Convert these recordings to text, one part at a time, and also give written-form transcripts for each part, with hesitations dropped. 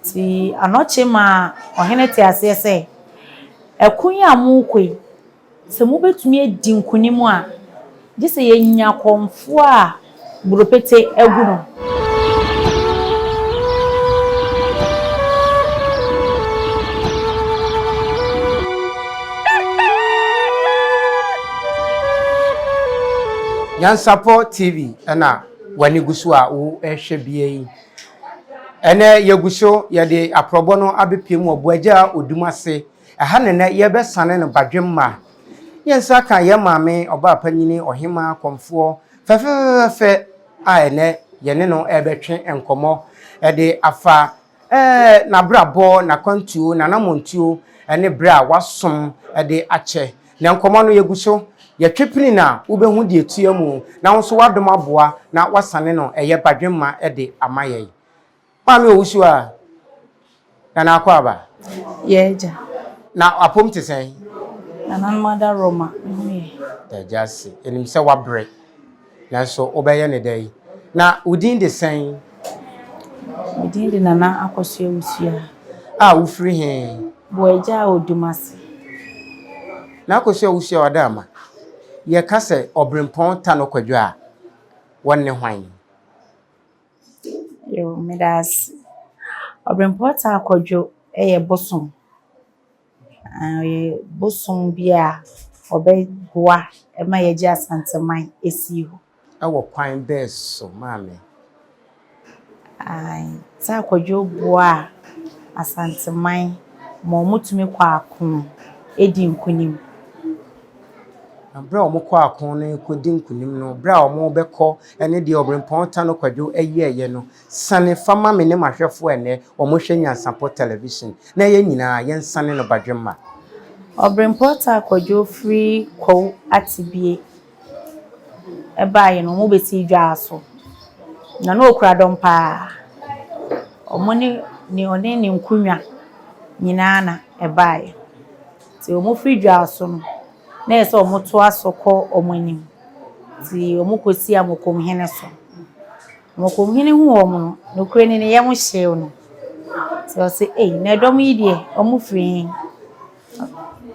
Ti anoche ma ohene te ase se ekun ya mu koi se mu betumi edi nkunimu a je se yenya Komfo a buropete egu no. NYANSAPO TV ana wani gusu a wo ehwe bia yi ene yeguso ye de aprobo no abepiem oboagya odumase aha nene ye besane no badwemma yensa kan ye maame oba panyini ohima Komfo fefefe a ene ye ne no ebetwe enkomo e de afa na brabo na kwantuo na namontuo ene bra wasom e de ache na enkomo no yeguso ye twepini na ubehu de etuamu na wonso wadom aboa na wasane no eye badwemma e de amaye Mami owusu a na akwa aba Yeja na apom te sen na mother Roma da jase enim se wabre na so obeye ne dai na udin de sen udin de nana Akosua usua a ufiri he boagya odumase na Akosua usua wadama ye kase obrempon Tano kwadwo a wonne hwan yo medas obrempota akwadwo Bosom Bosom bia obegwa ema yeji Asante man esiho awo kwan beso mame sa akwadwo boa Asante man mo mutumi kwa akon edi nkunim bra omukọ akon ne kodi nkunim no bra omo beko ene de obrempon Tano kwadwo ayeye no sane fama me ne mahwefo ene omo hwe NYANSAPO television na ye nyina ye nsane no badwemma obrempota akwadwo free ko atibie ebaye no mo beti dwa aso na no okura dompa omo ni one ni nkunwa nyina na ebaye ti omo free dwa aso no na ese omo to asoko omo anim ti omo kosi amokomhene so amokomhene hu omo no kure ni ne yem hyew no ti o se na dom yi de omo free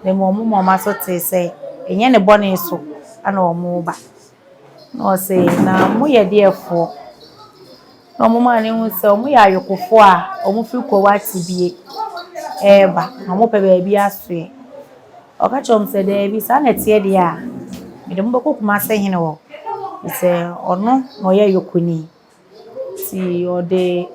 ne mo mama so te se enye ne bone so ana omo ba na o se na mo ye de efo na omo ma ne hu se omo ya ayokofo a omo free ko watibie eba na omo pe ba bi asoe okachom se de bi sa na tie de a me de mbo kokuma se hene wo se ono no ye yokuni ti ode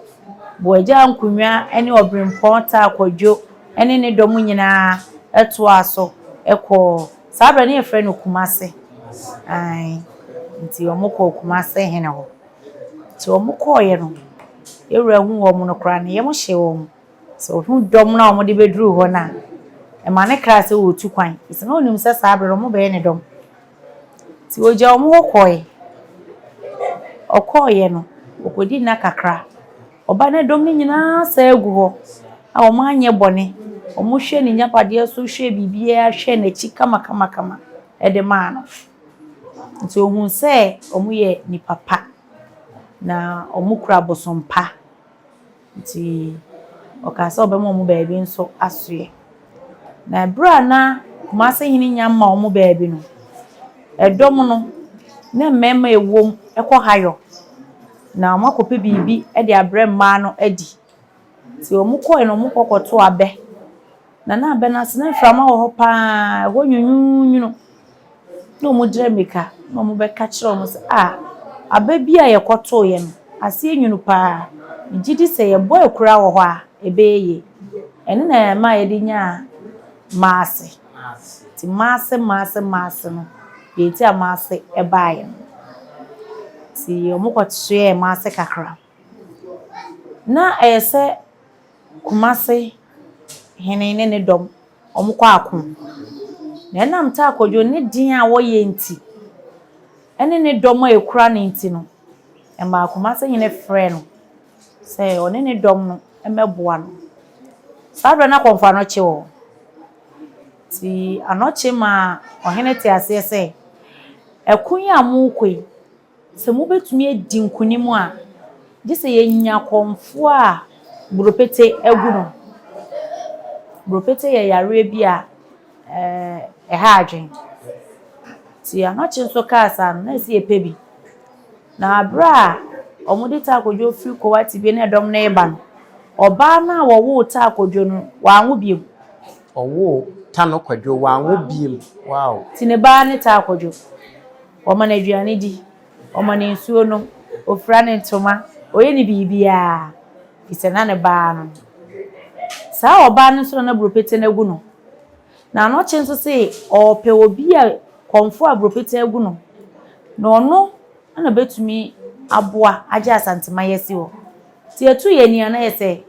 boagya nkunwa ene obrempon ta akwadwo ene ne dom nyina eto aso ekọ sabra ne efre no kumase nti omukọ kumase hene ho ti omukọ ye no ewura hu omo no kra ne yem hye wo so hu dom na omo de beduru ho na e ma ne kra se wo tu kwan ise na onim se sabra omo be ne dom ti oja omo koye okoye no okodi na kakra oba ne dom ni nyina sa egu ho a omo anye bone omo hwe ni nyapade so hwe bibia hwe na chi kama ede ma no nti ohun se omo ye ni papa na omo kura bosompa nti okasa obema omo baabi nso asoe na bra na kumase hini nyamma omo baabi no edom no na mmema ewom ekọ hayo na omo akope bibi ede abrem ma no adi ti omo kọ no omo kokoto abe na abe na sene frama wo pa wo nyunyunu no omo dire meka no omo be ka kire omo se abe bia ye koto ye no ase enyunu pa gidi se ye boy kura wo ho a ebeye ene na ma ye di nya maase ti maase no ye ti amaase ebaye ti omo kwotwe maase kakra na ese kumase hene ne dom omo kwa akon na nam ta akwadwo ne din a wo ye nti ene ne dom a ekura ne nti no e ma kumase hene frɛ no se one ne dom no emeboa no sabra na Komfo no chewo ti anoche ma ohene te ase se ekun ya mu koi se mu betumi edi nkunimu a je se yenya Komfo a Buropete egu no. Buropete ye yare bi a ha adwen. Ti anoche nso kasa no na si epebi. Na abra omude ta akodwo free ko wati bi na edom na eba no. Oba na wo ta akodwo no wa anwo biem. Owo Tano kwadwo wa anwo biem. Wow. Ti ne ba ne ta akodwo. O ma na aduane di. O ma na nsuo no. Ofra ne ntoma. Oye ni bibia. Ise na ne ba no. Sa oba no so na buropete na egu no. Na anoche nso se ope obi a Komfo a buropete egu no. Na ono na betumi aboa aje Asante mayesi wo. Ti etu ye ni ana yese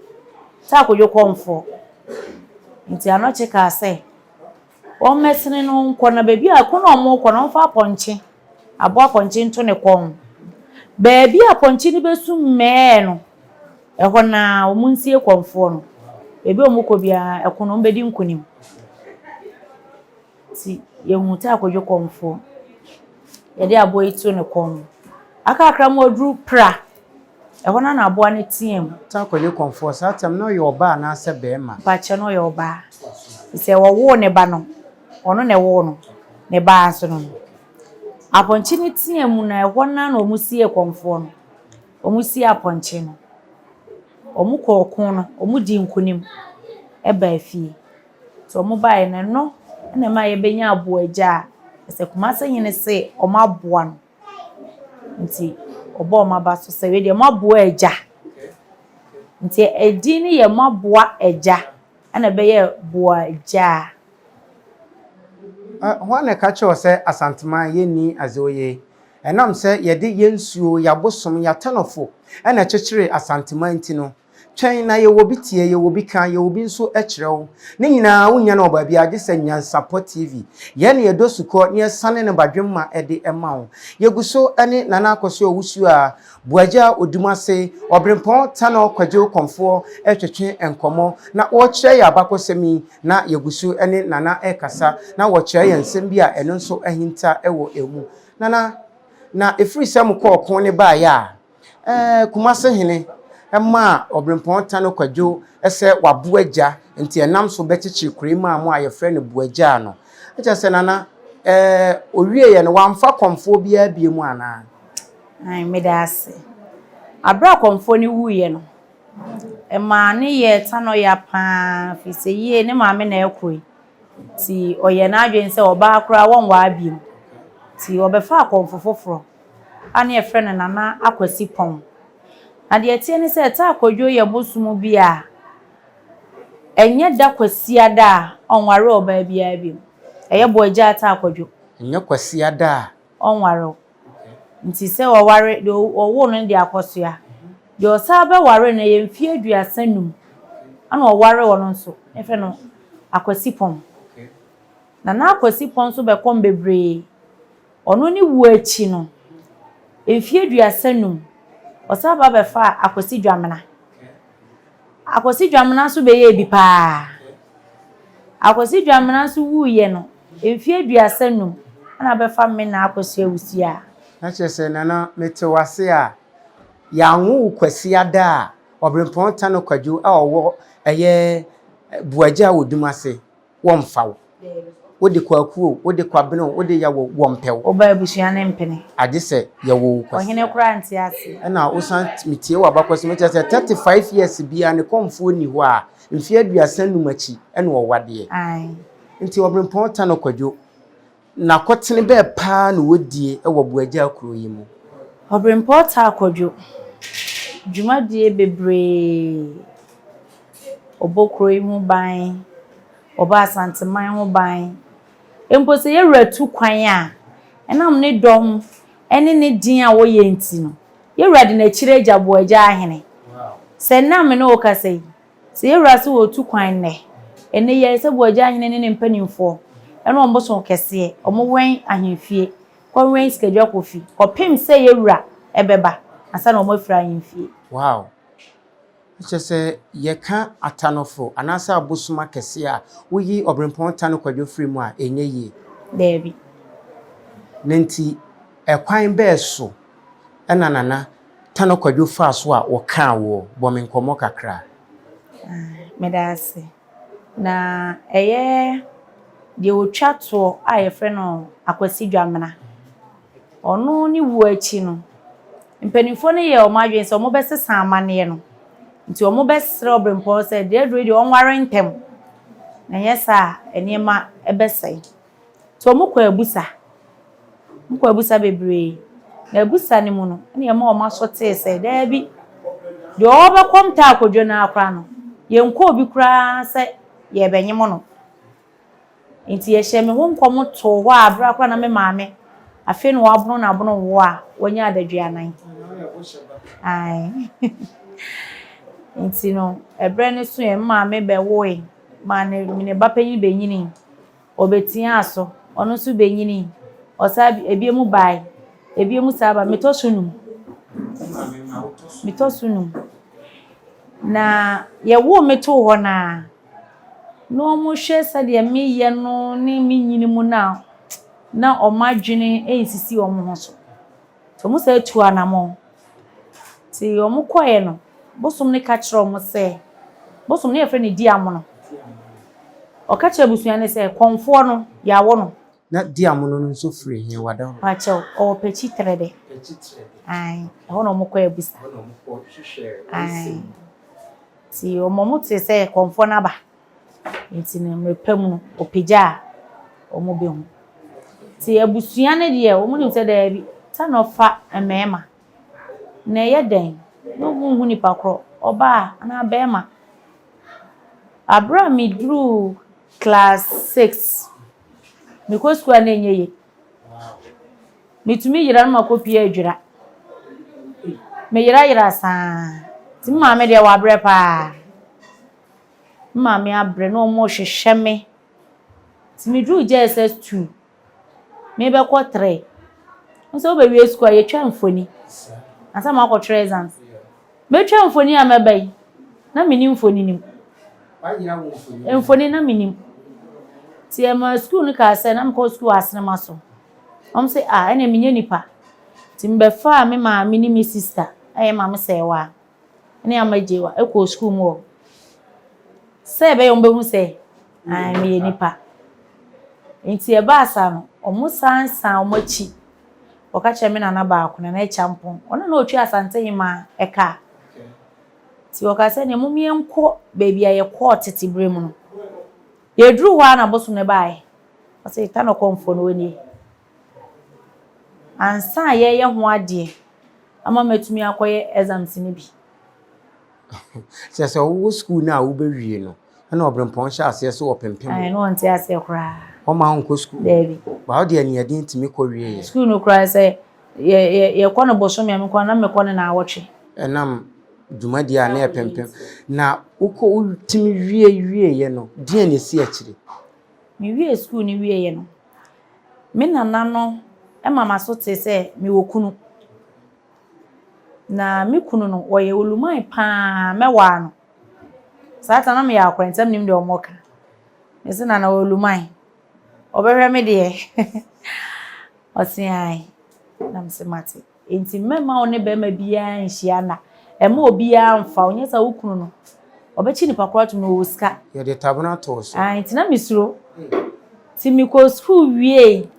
ta akodwo Komfo. Nti anoche ka se o mesene no nko na bebi a ko na omo ko na mfa aponche. Abo aponche nto ne kon. Bebi aponche ni besu me no. Eho na omunsie Komfo no. Bebi omuko bia ekono mbedi nkunim. Si ye huta akodwo Komfo. Ye de abo itu ne kon. Aka akra mo odru pra. Eho na abo ne tiem. Ta akodwo Komfo sa tem no ye oba na se be ma. Pa che no ye oba. Ise wo ne ba no. Ono ne wo no. Ne ba anso no. Aponche ni tiem na eho na omusie Komfo no. Omusie aponche no. Omuko okun no. Omudi nkunim. Eba afie. So omu bae ne no. Na ma ye benya abo agya. Ese kumase nyine se omaboa no. Nti obo omaba so se we de maboa agya. Nti edi ni ye maboa agya. Ana be ye boa agya. Ho na ka che se asanteman ye ni azoye. Enam se ye de yensuo ya Bosom ya Tanofo. Ana chechire asanteman nti no. Twen na ye wo bitie ye wo bika ye wo bi nso ekyerew ne nyina wonya na oba bia gese NYANSAPO TV ye ne yedosuko ne sane ne badwemma ede ema wo ye guso ene nana Akosua owusu a buaja odumase obrempon Tano kwadwo Komfo etwetwe enkomo na wo kyerɛ ya abakosemi na ye guso ene nana ekasa na wo kyerɛ ye nsem bi a eno nso ahinta ewo emu nana na efiri sam ko okon ne ba ya kumase hene Emma obrempon Tano kwadwo ese wabu agya nti enam so bechichi kurema amu aye frɛ ne buagya no echa se nana owie ye no wamfa Komfo bia biemu ana Ai medase abra Komfo ni wuye no Emma ne ye Tano ya pa fise ye ne maame na ekoi ti oye na adwen se oba akra wonwa abiem ti obefa Komfo foforo ane e frɛ ne nana akwasi pon ade etie ni se ta akodwo ye Bosom bi a enye da kwasia da onware oba bia bi eye boagya ta akodwo enye kwasia da onware nti se waware de owo no de Akosua de osabe ware na ye mfie aduasanum ana oware wono nso efe no akwasi pon na akwasi pon so be kom bebre ono ni wu achi no mfie aduasanum Osaba be fa akosi dwamena. Akosi dwamena so be ye bi pa. Akosi dwamena so wuye no. Emfie aduasanum na be fa me na Akosua wusia. Na chese nana metewase a ya nwu kwasi ada obrempon Tano kwadwo a owo eye buagya odumase womfa wo. Wode kwakuo wode kwabeno wode yawo wompew oba abusua ne mpene ade se yawo kwasi ohene kura nti ase na osan mitie wa bakwasi metia se 35 years bia ne Komfo ni ho a mfie aduasanum achi ene owade ai nti obrempon Tano kwadwo na kotene be pa na wodie e wo buagya akuro yi mu obrempon ta akodwo dwumadie bebre obokuro yi mu ban oba asanteman ho ban empo se ye ratu kwan a enam ne dom ene ne din a wo ye nti no ye rade na kire gya boagya ahene se nam ne okasai se ye rase wo tu kwan ne ene ye se boagya ahene ne mpanimfo ene omboso kese omwen ahemfie kwa wen sikadwa kofi opim se ye wura ebeba asa na omafira ahemfie wow Chese yeka atanofo anasa Bosom kese a woyi obrempon Tano kwadwo free mu a enye ye debi nenti ekwan be so ena nana Tano kwadwo fa so a wo kan wo bomenkomo kakra Medase. Na eye de otwa to a ye frɛ no akwasi dwamena. Ono ni wu achi no. Mpanimfo no ye o madwen se o mo besesa amane no. Nti o mo besre obrempo se de aduro de onware ntem. Na yesa enema ebesai. To mo kwa abusa. Mo kwa abusa bebre. Na abusa ni mu no, na ye ma o ma so te se da bi. De obekom ta akodwo na akra no. Ye nko obi kura se ye benyemo no. Nti ye hye me ho nkom to ho abra akra na me maame. Afi no wabono na abono wo a wonya adaduanan. Ai. Nti no ebre ne so ye maame be wo e. Ma ne ba panyin be nyini. Obetia aso, ono so be nyini. Osabi ebiemu bai. Ebiemu saba metosunum. Metosunum. Na ye wo meto ho na no mo hwe sade me ye no ne me nyini mu na omadwene ensisi omo ho so. To mo se tu anamo. Ti omo koye no, bosom ne ka kire omo se. Bosom ne ye fre ne di amono. O ka kire busua ne se Komfo no ya wo no. Na di amono no so free he wada. Pa che o pechi trede. Ai, ho no mo koye busa. Ai. Ti o mo te se Komfo na ba. Nti ne mrepam no opija o mo be hu. Ti abusua ne de o mo nim se da bi Tano fa emema. Na ye den no hu nipa kro oba na bema. Abra mi dru class 6. Me ko school na enye. Me tumi yira na makopia adwira. Me yira saa. Ti maame de wa abre pa. Maame abre no mo hwehwe me. Ti me dru JSS 2. Me be ko 3. Nso be wi school ye twa mfoni. Asa ma ko exams. Me twa mfoni a mebai. Na me ni mfoni nim. Ba yira wo mfoni. Mfoni na me nim. Ti e ma school ni ka se na me ko school asene maso. Say ene menye nipa. Ti mbe fa me ma me ni me sister. Aye ma me se wa. Ene amaje wa e ko school mu. Se be yom be hu se me nipa. Nti e ba asa no omo sansan omo chi. Oka che me na ba akuna na e champon. Ona na otwi Asante hima e ka. Ti oka se ne mumie enko baby aye court titibrem no. Ye dru ho na Bosom ne bae. O se Tano Komfo no woni. Ansa ye ho ade. Ama matumi akoye exams ni bi. Se wo school na wo be wie no. Na obrempon sha ase so opempem. Ai no nti ase kra. O ma nko school. David. Ba o de ani ade ntimi ko wie. School no kra se ye ko no Bosom ya me ko na me ko na awotwe. Enam dumadi a na epempem. Na uko ultimi wie ye no. Die na si akire. Me wie school ni wie ye no. Me nana no e mama so te se me wokunu. Na me kunu no oye oluman pa mewa no. Sata na me ya akwantam nim de omoka. Me se na oluman. Obehwe me de. Osi ai. Na me se mate. Enti mema one be ma bia nhia na. E ma obi a mfa onye sa wokunu no. Obechi ni pakwa to no woska. Ye de tabuna to so. Ai enti na misuro. Ti mi ko school wie.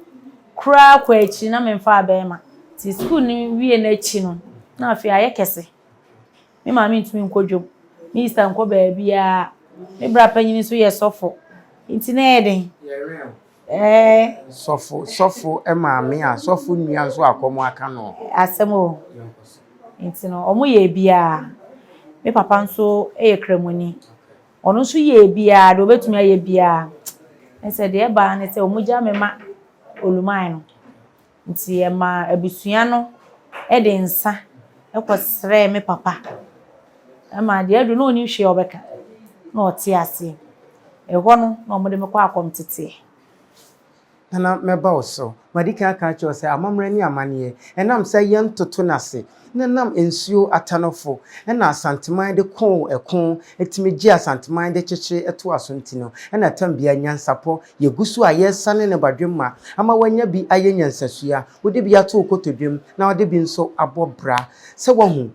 Kura kwa echi na me mfa abema. Ti school ni wie na echi no. Na afi aye kese. Me ma me ntumi nkodwom. Me isa nko ba bia. Me bra panyin so ye sofo. Enti na eden. Sofo e ma me a sofo nua so akomo aka no. Asemo. Enti no omo ye bia. Me papa nso e ye kremoni. Ono nso ye bia, do betumi aye bia. Nse de e ba ne se omo ja me ma oluman no. Nti e ma abusua no e de nsa e kwosre me papa. E ma de adu no oni hwe obeka. Na oti ase. E ho no na omo de me kwa akom tete. Na meba oso madika ka cho se amamre ni amane enam se yen toto nase nenam ensuo atanofo na asanteman de kon ekon etimigia asanteman de cheche eto asonti no na tambia nyansapo yegusu ayesane ne badwemma ama wanya bi aye nyansasua wode bi ato kotodwem na wode bi nso abobra se wohu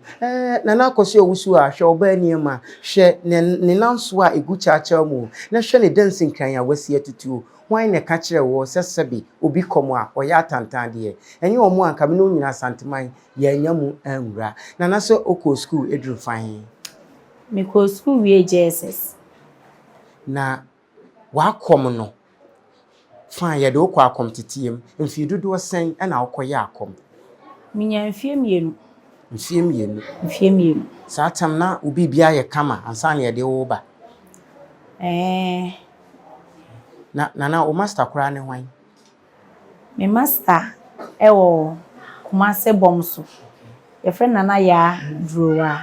nana Akosua wusu a hwe oba niema hwe ne nanso a eguchacha mu na hwe ne dancing kan ya wasi atutuo wan ne ka kire wo sesebi obi komo a oya tantande enye omo anka me no nyina asanteman ya nyamu anwura nana so oko school edru fan me ko school we JSS na wakom no fan ye de okọ akom tetiem mfi dodo sen na okoye akom minya mfie mienu satam na obi bia ye kama ansa na ye de wo ba na o master kura ne hwan me master ewo Kumase bomso ye friend nana ya drowa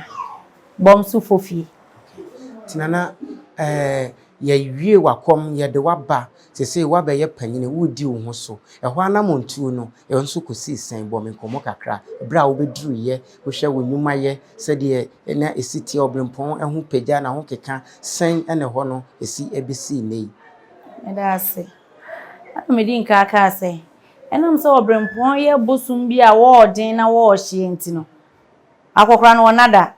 bomso fofi tinana ye wie wakom ye de waba sese waba ye panyine wodi wo ho so ehwo anamontuo no ye nso kosi sen bo me komo kakra bra wo beduru ye wo hwe wo nyuma ye sede na esiti obrempon eho pagya na ho keka sen ene ho no esi ebisi nei edase me din ka aka se enam se obrempon ye Bosom bi a wo odin na wo hye enti no akokra no nada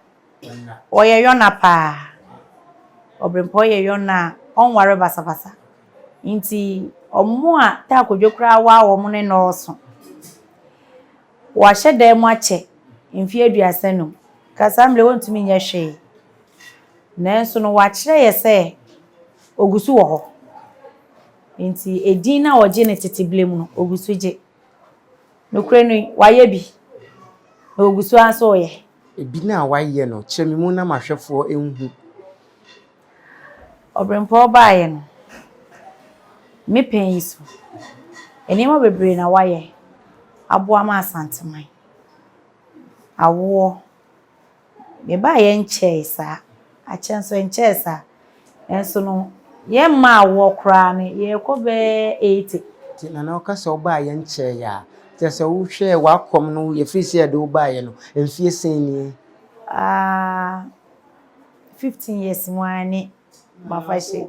oye yona pa obrempon ye yona onware basabasa inti omo a ta akodwokra wa wo mo ne no so wa hye da mu ache mfi aduasa no kasamle wontumi nya hwe nanso no wa kire ye se ogusu wo ho inti edin na oje ne tetiblem no ogusu je nokure no waye bi ogusu anso ye ebi na waye no chemimu na mahwefo enhu obrempon baaye no me penyiso enema bebre na waye aboa ma asanteman awo me baaye nche sa achenso nche sa enso no ye ma awo kra ne ye ko be 80 ti nana okase obaaye nche ya tese wo hwe wakom no ye frisi ye de obaaye no emfie sen ni 15 years mwani mafashi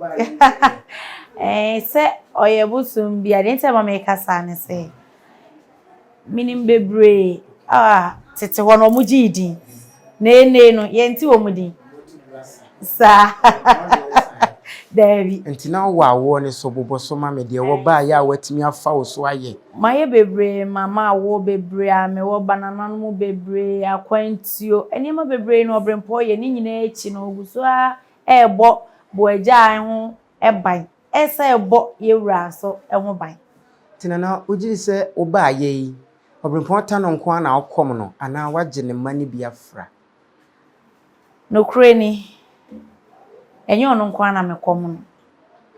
se oye Bosom bia de ntema me kasa ne se minim bebre tete wono mu gidi ne no ye nti wo mu din sa David entina wo awo ne so boboso ma me de wo ba ya watimi afa wo so aye maye bebre mama awo bebre a me wo banana no mu bebre akwantio enema bebre no obrempon ye ni nyina echi no oguso a ebo bo agya ho eban ese ebo yewura so eho ban tinana ojiri se oba aye yi obrempon Tano nko na akom no ana wagye ne mani bia fra no kreni enyo no nko na mekom no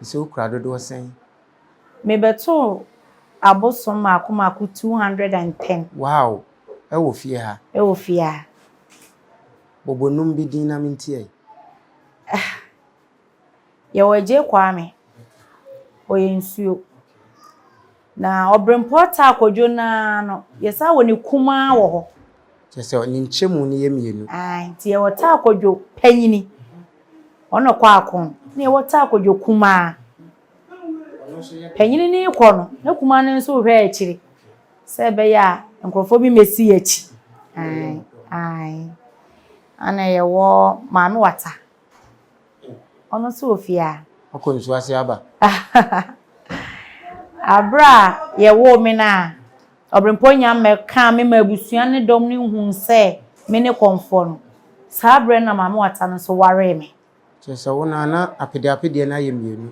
se okura dodo sen me beto Bosom maku 210 wow ewo fie ha bobonum bi din na mentie ye waje kwame oyensuo na obrempon ta akodwo na no yesa woni kuma wo ho chese ni nchemu ni ye mienu ti ye wota akodwo panyini ono kwa akon na ye wota akodwo kuma panyini ni ko no na kuma ne nso hwe akiri se be ya nkrofo bi mesi achi ana ye wo maame wata ono so ofia akonsu ase aba abra ye wo me na obrempon nya me ka me mabusua ne dom ne hu se me ne Komfo no sabre na maame wata no so ware me chese wo na apede na ye mienu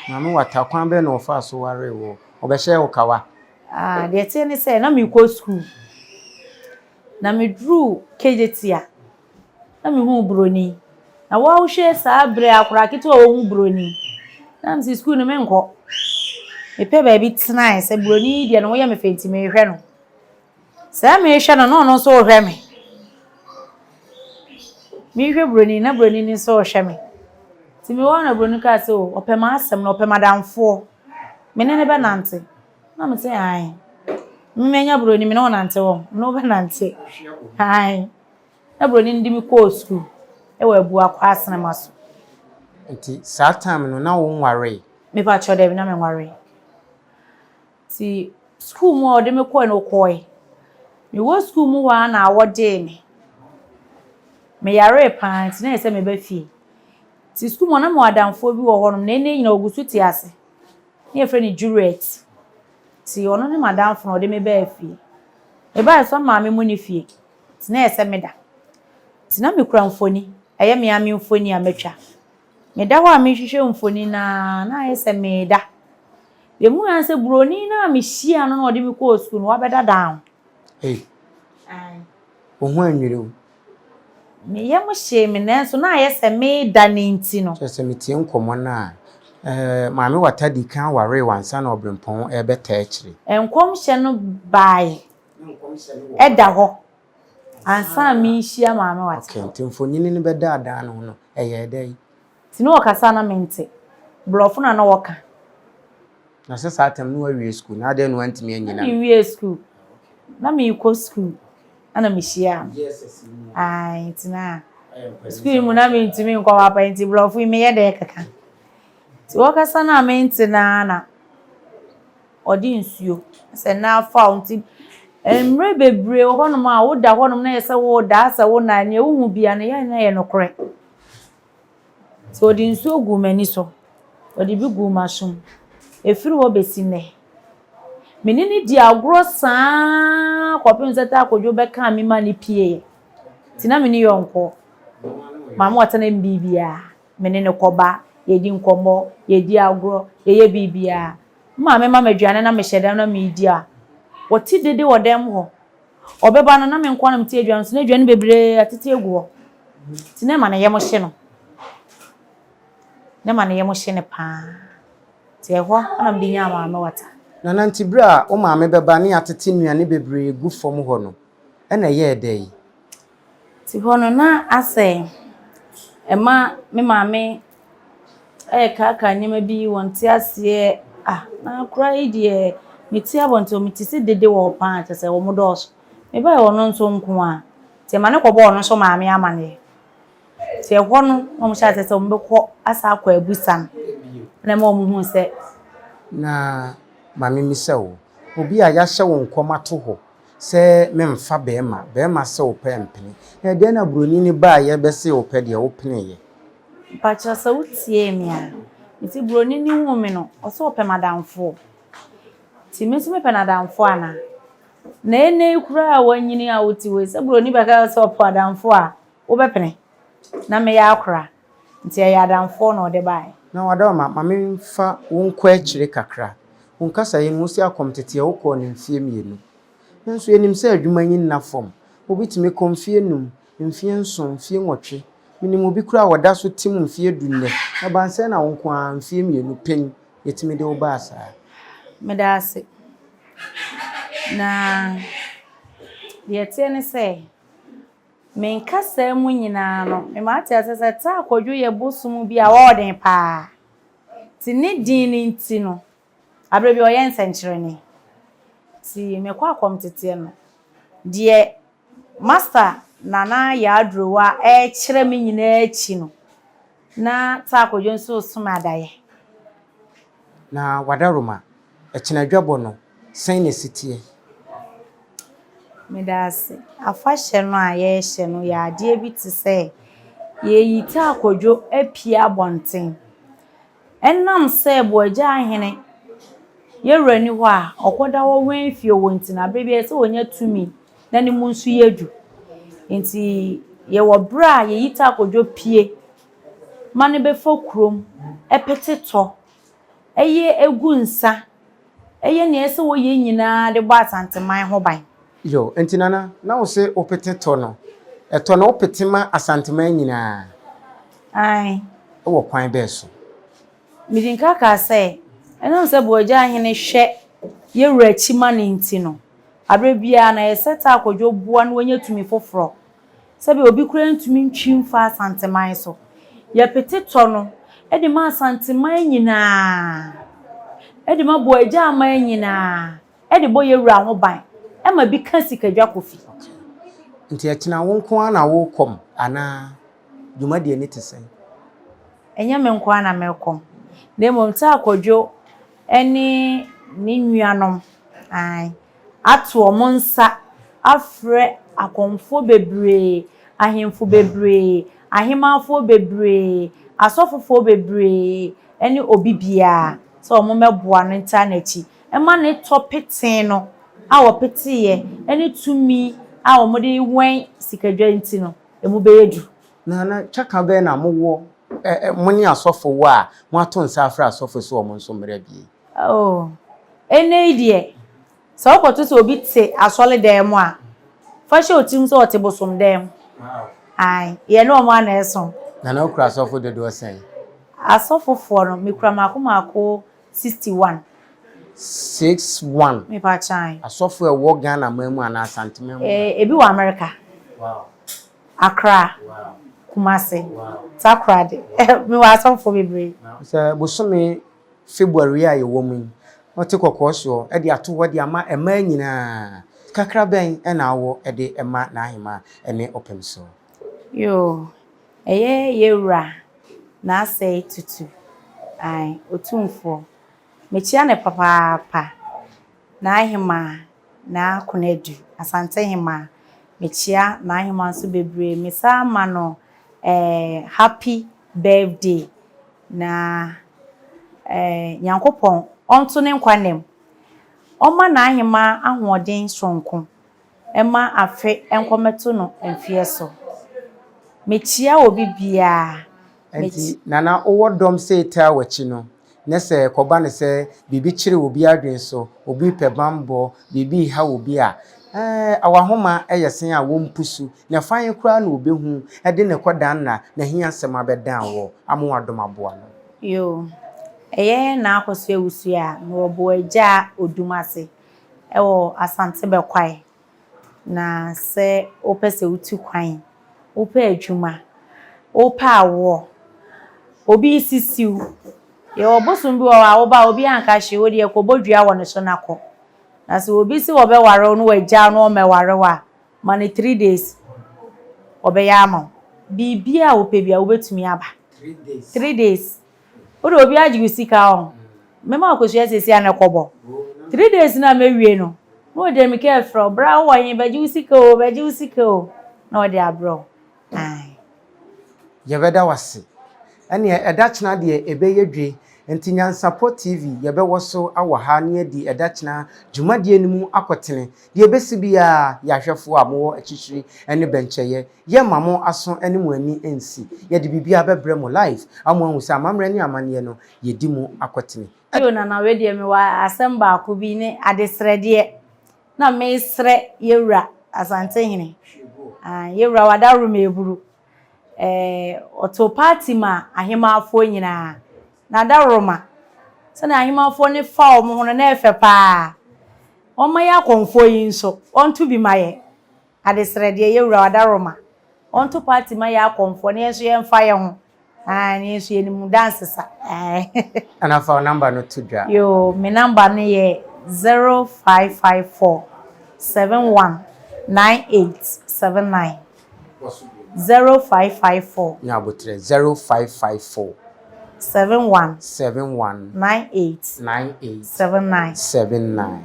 maame wata kwan be na ofa so ware wo obehye wo kawa de tie ne se na me ko school na me dru kejetia na me hu broni na wa wo hwe sabre akura kiti wo hu broni na me school no me nko me pe ba bi tena se broni de no wo ye me fenti me hwe no sa me hwe no no so hwe me mi hwe broni na broni ni so hwe me ti me wa na broni ka se o opema asem na opema danfo me ne be nante na me say ai Mmenya broni me no nante wo. No be nante. Hai. Na broni ndi mi ko school. E wa bu akwa asene maso. Nti saa time no na wo nware. Me pa cho dem na me nware. Si school mu o de me ko no koy. Me wo school mu wa na awode me. Me yare pan ti na ese me ba fie. Ti school mo na mo adamfo bi wo honom na ene nyina ogusu ti ase. Ne e friend Juliet. Ti ono ne madamfo no de me ba fie. E ba so ma me mu ni fie. Ti na ese me da. Ti na me kura mfoni. Eye me ami mfoni a metwa. Me da ho a me hwehwe mfoni na ese me da. Be mu an se broni na me hia no na de me ko school no wa beda down. Hey. O ho anwire o. Me yam hye me na so na yese me da ne nti no. Se me tie nkomo na maame wata di kan ware wansa na obrempon e beta akire. Enkom hye no bai. E da ho. Ansa me hia maame wata. Okay, ntimfonini ni beda adan no eye dai. Ti no okasa na mente. Blofo na woka. Na se saa tem no wawie school na ade no antimi anyina. Na wie school. Na me ko school. Ana me hia. Ai, tina. School mu na me ntimi nkwa papa nti blofo me ye de kaka. Ti okasa na mente na odi nsuo. Se na fa nti emre bebre honom a wo da honom na yese wo da asa wo na ne wo hu bia na ye nokore. So odi nsuo gu mani so. Odi bi gu masum. Efiri wo besine. Menini di agro saa kwapem zeta akodwo beka me ma ni pie. Tina meni yonko. Mama wata na mbibia. Menene koba, yedi nkomo, yedi agro, ye bibia. Mama madwane na mehedam na media. Woti dede wodem ho. Obeba no na me nkwa na mtie adwan so na adwane bebre atete egu ho. Tina ma na yemo hye no. Na ma na yemo hye ne pa. Tie ho na mbinya mama wata. Na nanti bra o maame beba ne atete nuane bebre gu fom ho no. E na ye dai. Ti ho no na ase ema me maame kaka nyema bi wonte ase na kura ide meti abonto meti se dede wo pa tese wo modos me ba wo no nso nko a ti ma ne ko bo no so maame amane ti ho no mo sha tese mo be ko asa akwa abusan na mo hu se na maame misawo obi a ya hye wo nkoma to ho se memfa bema se wo pempene na de na broni ni ba ye be se wo pe de wo pene ye pacha sa utie mi a meti broni ni hu me no o se wo pe madamfo ti meti me pe madamfo ana na ene kura wanyini a woti we se broni ba ka se wo pe madamfo a wo be pene na me ya akra nti ya adamfo no de bai na wada maame mfa wo nkwa akire kakra wo nkasa ye musi akomtete wo ko ne mfie mienu nso enim se adwuma yin na fom obitime komfie num mfie nso mfie nwotwe minim obi kura wada so tim mfie dunne na banse na wo nko a mfie mienu pen yetime de wo ba asa medase na yete ne se me nkasa mu nyina no me ma ate asese ta akodwo ye Bosom bi a woden pa ti ne din ni nti no abre bi oyen senkyere ni ti me kwa komtete no de master nana ya adrowa kire me nyina achi no na ta akodwo nso soma adaye na wadaroma echinadwabo no sen ne sitie medase afahye no a ye hye no ya ade bi ti se ye yita akodwo apia bonten enam se boagya ahene ye wrani ho a okoda wo wenfie wonti na brebia se wonya tumi na ne mu nsu yedu enti ye wo bra ye yita akodwo pie mane be fokrom epeteto eye egu nsa eye ne ese wo ye nyina de bo Asante man ho ban yo enti nana na wo se opeteto no eto na opetima Asante man nyina ai wo kwan be so midinka ka se enam se boagya ahene hwe ye wrachi mane nti no abrebia na yeseta akodwo bua na wonya tumi foforo sebe obi kura ntumi ntwimfa Asante man so ya peteto no e de ma Asante man nyina e de ma boagya man nyina e de boye wura ho ban e ma bi kan sikadwa kofi nti etina wo nko ana wo kom ana dwumade ni tesen enya me nko ana me kom na mo nta akodwo eni ni nuanom ai ato omo nsa afre akomfo bebre ahemfo bebre ahemafo bebre asofofo bebre eni obibia so omo meboa no nta na chi e ma ne topeten no a wo petiye eni tumi a omo de wen sikadwa nti no emu beyedu na chaka be na mowo moni asofo wo a mo ato nsa afra asofo so omo nso mra bi oh ene idie so okoto so obi te asole dem a fashe otim so ote bosom dem ai ye no mo ana eso na okra asofo de do sen asofo fo no mekura mako 61 61 me pa chan asofo e wo Ghana mamu ana Asante mamu ebi wa America wow Accra wow Kumasi wow Takrade me wa asofo bebre so Bosom February a ye wo mu ote kokoso e de ato wo de ama ema nyina kakra ben e na wo e de ema na ahema ene opemso yo yewura na say tutu ai otumfo mechia ne papa na ahema na kunedu Asante hema mechia na ahema nso bebre mesa ma no happy birthday na nyankopon onto ne nkwanem oma na ahema ahoden sonko ema afe enkometo no emfie so mechia obi bia enti nana owodom se ta wachi no ne se koba ne se bibi chire obi adwen so obi pebambo bibi ha obi a awahoma eyesen a wo mpusu na fan kura na obehu e de ne kodan na hia sema bedan wo amowadom aboa no yo na Akosua ewusu a no obo agya odumase ewo Asante bekwai na se opese utu kwan opa adwuma opa awo obi sisiu ye Bosom bi wa wo ba obi anka hye wo de ekobodua wo ne so nako na se obi si wo be ware no wagya no me ware wa ma ne 3 days obe ya ama bibia ope bia wo betumi aba 3 days odo obi ajigu sika on mema Akosua sesi anakobo 3 days na mewie no no de me care from bra wo yin bajigu sika o na de abro ai yebeda wase ene edachna de ebeyedwe enti NYANSAPO TV yebewo so awaha ne adi edachna dwumade animu akotene de ebesi bia yahwefo amowo achichiri ene bencheye ye mamo aso animu ani ensi ye de bibia bebre mo live amo ahu sa amamre ne amane no yedi mu akotene yo na we de me wa asemba akobi ne adesrede na me sre yewura Asante hene yewura wadaru meburu oto party ma ahema afo nyina na daroma se na ahema afo ne fa omo hono na efe pa o ma ya Komfo yin so onto bi maye adesrede yewura wadaroma onto party ma ya Komfo ne so ye mfa ye ho ne so ye ni mu dance sa ana fa number no to dra yo me number no ye 0554 719879 0554 nyabotre 0554 719879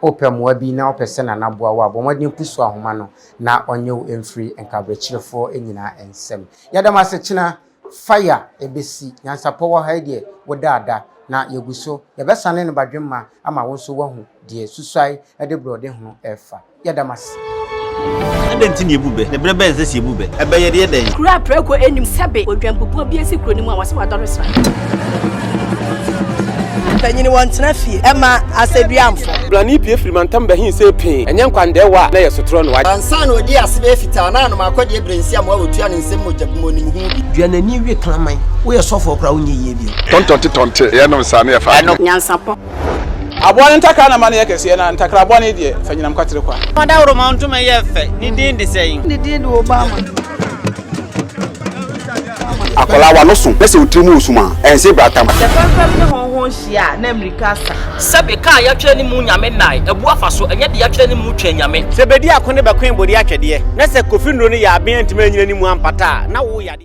opemwa bi na opese na naboa wa bomodin pusu ahoma no na onye emfree enkabrechirefo enyina ensem yadamase china fire ebesi NYANSAPO wa haide wodada na yeguso yebesane ne badwemma ama wonso wahu de susai ede brode ho efa yadamase Adenti ni ebube ne brebe ense si ebube ebe ye de den kura preko enim sebe odwampopo bi esi kuro ni mu a wase wadoro sra panyini wontena fie ema aseduamfo blani pie frimantam behin se pin enye nkwandewa na yesotro no ansa na odi asebe fita na no makode ebrensi am awotua ne nsem mojabumo ni mu duanani wie klaman wo yesofo kra wonye ye bi tontonte ye no nsa na ye fa NYANSAPO abone ntaka na mane yekese na ntakra abone de fanyinam kwatere kwa Wadawro ma ntuma ye fe ni din de sein ni din de Obama akola wa no so pese utrimu usuma ense bratam the first ne ho ho hia na America sa sebe ka ya twa ni mu nyame nai ebu afa so enye de ya twa ni mu twa nyame Sebedi akone bakwen bodi atwede na se kofi nro ni ya aben ntime nyina ni mu ampata na wo ya